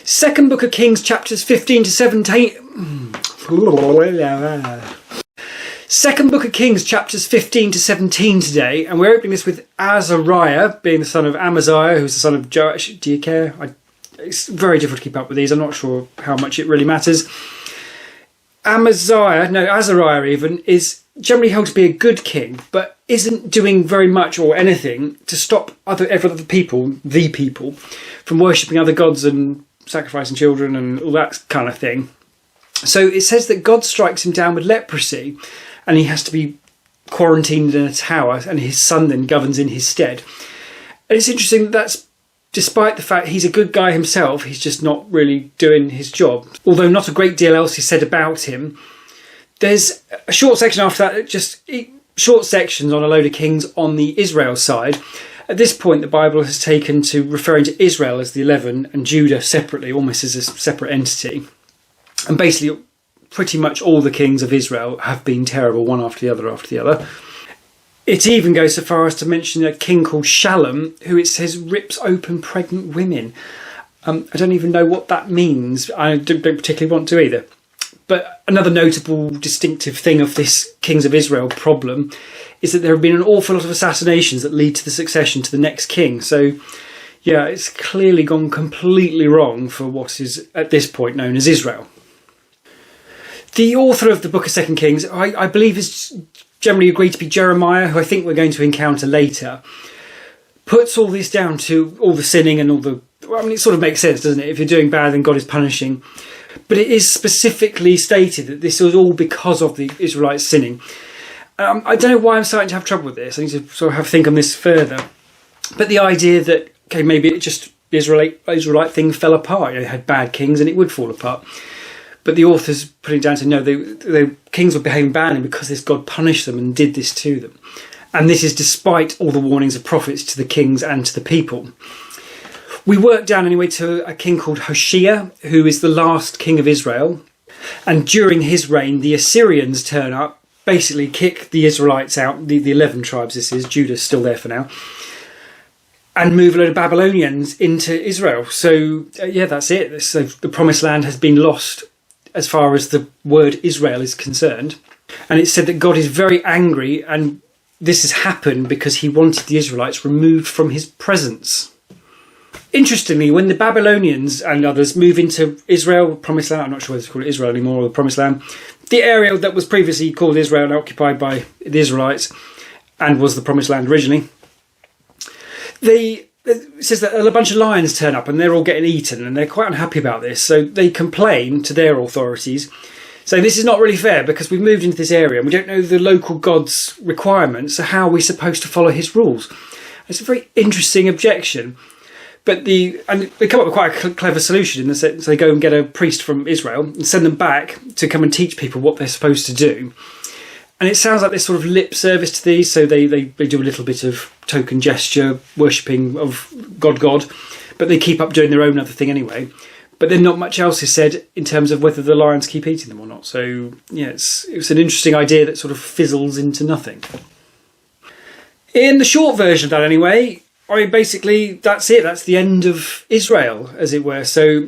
Second Book of Kings, chapters 15 to 17. Second Book of Kings, chapters 15 to 17 today, and we're opening this with Azariah being the son of Amaziah, who's the son of Joash. Do you care? It's very difficult to keep up with these. I'm not sure how much it really matters. Azariah even, is generally held to be a good king, but isn't doing very much or anything to stop every other people, from worshipping other gods and sacrificing children and all that kind of thing. So it says that God strikes him down with leprosy and he has to be quarantined in a tower, and his son then governs in his stead. And it's interesting that that's despite the fact he's a good guy himself, he's just not really doing his job. Although not a great deal else is said about him. There's a short section after that, just short sections on a load of kings on the Israel side. At this point, the Bible has taken to referring to Israel as the 11 and Judah separately, almost as a separate entity. And basically, pretty much all the kings of Israel have been terrible, one after the other. It even goes so far as to mention a king called Shalom, who it says rips open pregnant women. I don't even know what that means. I don't particularly want to either. But another notable distinctive thing of this Kings of Israel problem is that there have been an awful lot of assassinations that lead to the succession to the next king. So, yeah, it's clearly gone completely wrong for what is at this point known as Israel. The author of the book of 2 Kings, I believe, is generally agreed to be Jeremiah, who I think we're going to encounter later, puts all this down to all the sinning and all the... I mean, it sort of makes sense, doesn't it? If you're doing bad, then God is punishing. But it is specifically stated that this was all because of the Israelites sinning. I don't know why I'm starting to have trouble with this. I need to sort of have a think on this further. But the idea that, okay, maybe it just the Israelite thing fell apart. You know, they had bad kings and it would fall apart. But the author's putting it down to no, the kings were behaving badly because this God punished them and did this to them. And this is despite all the warnings of prophets to the kings and to the people. We work down anyway to a king called Hoshea, who is the last king of Israel. And during his reign, the Assyrians turn up, basically kick the Israelites out, the 11 tribes this is, Judah's still there for now, and move a load of Babylonians into Israel. So, yeah, that's it. So the promised land has been lost as far as the word Israel is concerned. And it's said that God is very angry, and this has happened because he wanted the Israelites removed from his presence. Interestingly, when the Babylonians and others move into Israel, Promised Land, I'm not sure whether it's called Israel anymore or the Promised Land, the area that was previously called Israel and occupied by the Israelites and was the Promised Land originally, it says that a bunch of lions turn up and they're all getting eaten and they're quite unhappy about this. So they complain to their authorities, saying this is not really fair because we've moved into this area and we don't know the local god's requirements, so how are we supposed to follow his rules? It's a very interesting objection. But they come up with quite a clever solution in the sense they go and get a priest from Israel and send them back to come and teach people what they're supposed to do. And it sounds like this sort of lip service to these, so they do a little bit of token gesture, worshipping of God, but they keep up doing their own other thing anyway. But then not much else is said in terms of whether the lions keep eating them or not. So, yeah, it's an interesting idea that sort of fizzles into nothing. In the short version of that anyway, I mean, basically, that's it. That's the end of Israel, as it were. So,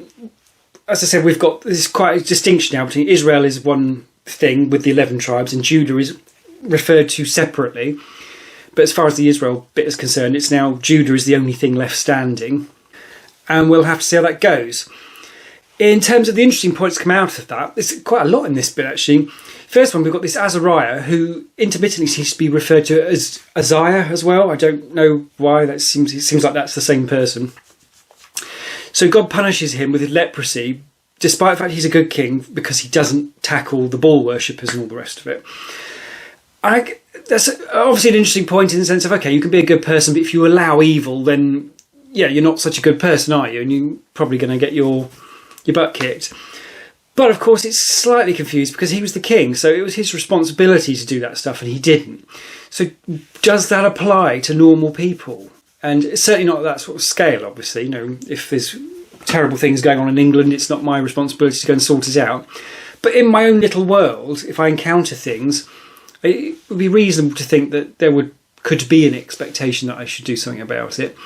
as I said, we've got this quite a distinction now between Israel is one thing with the 11 tribes and Judah is referred to separately. But as far as the Israel bit is concerned, it's now Judah is the only thing left standing. And we'll have to see how that goes. In terms of the interesting points come out of that, there's quite a lot in this bit, actually. First one, we've got this Azariah, who intermittently seems to be referred to as Isaiah as well. I don't know why. It seems like that's the same person. So God punishes him with his leprosy, despite the fact he's a good king, because he doesn't tackle the Baal worshippers and all the rest of it. That's obviously an interesting point in the sense of, okay, you can be a good person, but if you allow evil, then, yeah, you're not such a good person, are you? And you're probably going to get your butt kicked. But of course it's slightly confused because he was the king, so it was his responsibility to do that stuff and he didn't. So does that apply to normal people? And it's certainly not at that sort of scale, obviously. You know, if there's terrible things going on in England, it's not my responsibility to go and sort it out. But in my own little world, if I encounter things, it would be reasonable to think that there could be an expectation that I should do something about it.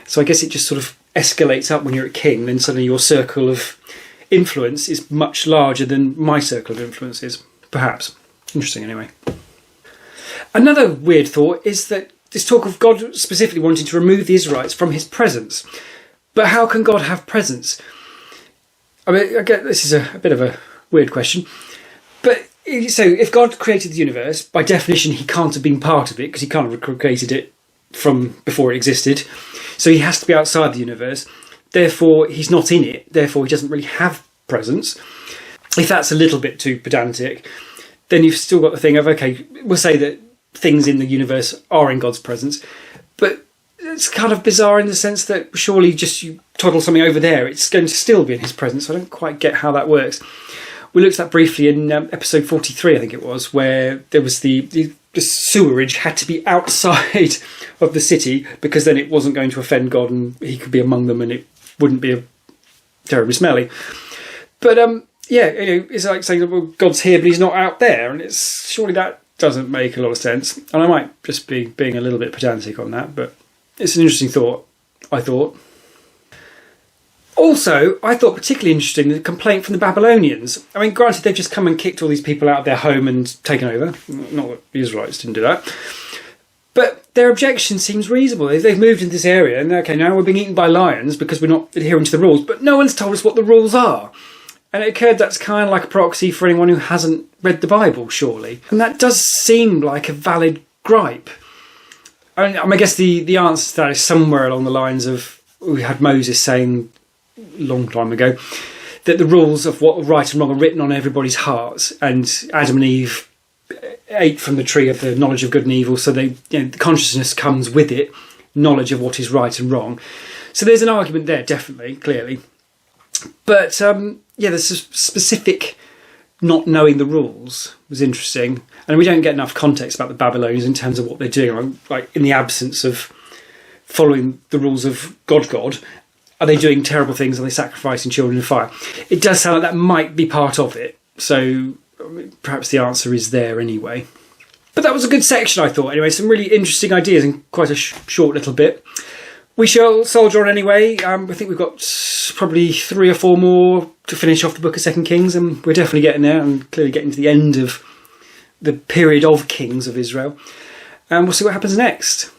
So I guess it just sort of escalates up when you're a king, then suddenly your circle of influence is much larger than my circle of influence is, perhaps. Interesting, anyway. Another weird thought is that this talk of God specifically wanting to remove the Israelites from his presence. But how can God have presence? I mean, I get this is a bit of a weird question. But so if God created the universe, by definition he can't have been part of it because he can't have created it from before it existed. So he has to be outside the universe. Therefore, he's not in it. Therefore, he doesn't really have presence. If that's a little bit too pedantic, then you've still got the thing of, okay, we'll say that things in the universe are in God's presence, but it's kind of bizarre in the sense that surely just you toggle something over there, it's going to still be in his presence. I don't quite get how that works. We looked at that briefly in episode 43, I think it was, where there was the sewerage had to be outside of the city because then it wasn't going to offend God and he could be among them and it wouldn't be terribly smelly. But yeah, it's like saying, well, God's here but he's not out there, and it's surely that doesn't make a lot of sense. And I might just be being a little bit pedantic on that, but it's an interesting thought, I thought. Also, I thought particularly interesting the complaint from the Babylonians. I mean, granted, they've just come and kicked all these people out of their home and taken over. Not that the Israelites didn't do that. But their objection seems reasonable. They've moved into this area and, okay, now we're being eaten by lions because we're not adhering to the rules. But no one's told us what the rules are. And it occurred that's kind of like a proxy for anyone who hasn't read the Bible, surely. And that does seem like a valid gripe. I guess the answer to that is somewhere along the lines of, we had Moses saying a long time ago that the rules of what right and wrong are written on everybody's hearts, and Adam and Eve ate from the tree of the knowledge of good and evil, so the consciousness comes with it, knowledge of what is right and wrong. So there's an argument there, definitely, clearly. But there's a specific not knowing the rules was interesting, and we don't get enough context about the Babylonians in terms of what they're doing. Like, in the absence of following the rules of God, are they doing terrible things? Are they sacrificing children in fire? It does sound like that might be part of it, so perhaps the answer is there anyway. But that was a good section, I thought. Anyway, some really interesting ideas in quite a short little bit. We shall soldier on anyway. I think we've got probably 3 or 4 more to finish off the book of 2 Kings, and we're definitely getting there and clearly getting to the end of the period of kings of Israel. And we'll see what happens next.